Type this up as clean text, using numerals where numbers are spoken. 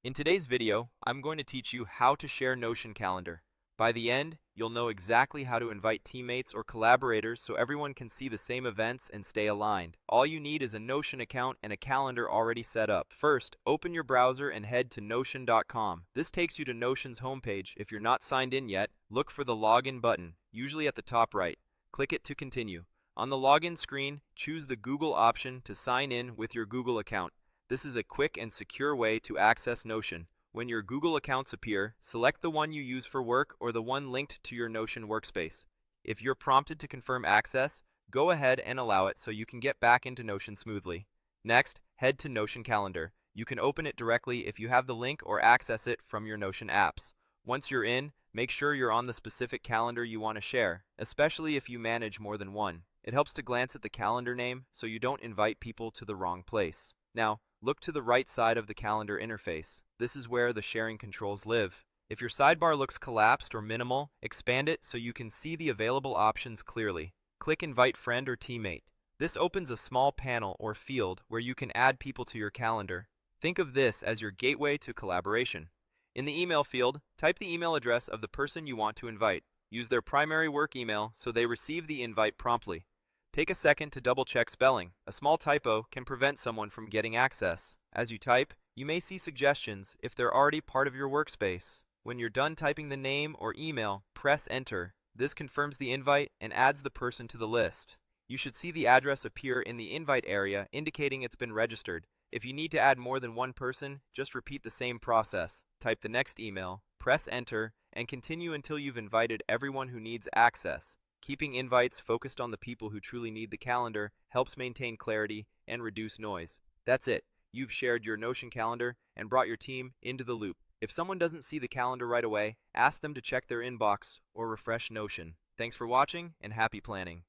In today's video, I'm going to teach you how to share Notion Calendar. By the end, you'll know exactly how to invite teammates or collaborators so everyone can see the same events and stay aligned. All you need is a Notion account and a calendar already set up. First, open your browser and head to Notion.com. This takes you to Notion's homepage. If you're not signed in yet, look for the Login button, usually at the top right. Click it to continue. On the login screen, choose the Google option to sign in with your Google account. This is a quick and secure way to access Notion. When your Google accounts appear, select the one you use for work or the one linked to your Notion workspace. If you're prompted to confirm access, go ahead and allow it so you can get back into Notion smoothly. Next, head to Notion Calendar. You can open it directly if you have the link or access it from your Notion apps. Once you're in, make sure you're on the specific calendar you want to share, especially if you manage more than one. It helps to glance at the calendar name so you don't invite people to the wrong place. Now, look to the right side of the calendar interface. This is where the sharing controls live. If your sidebar looks collapsed or minimal, expand it so you can see the available options clearly. Click Invite Friend or Teammate. This opens a small panel or field where you can add people to your calendar. Think of this as your gateway to collaboration. In the email field, type the email address of the person you want to invite. Use their primary work email so they receive the invite promptly. Take a second to double-check spelling. A small typo can prevent someone from getting access. As you type, you may see suggestions if they're already part of your workspace. When you're done typing the name or email, press Enter. This confirms the invite and adds the person to the list. You should see the address appear in the invite area, indicating it's been registered. If you need to add more than one person, just repeat the same process. Type the next email, press Enter, and continue until you've invited everyone who needs access. Keeping invites focused on the people who truly need the calendar helps maintain clarity and reduce noise. That's it. You've shared your Notion calendar and brought your team into the loop. If someone doesn't see the calendar right away, ask them to check their inbox or refresh Notion. Thanks for watching and happy planning.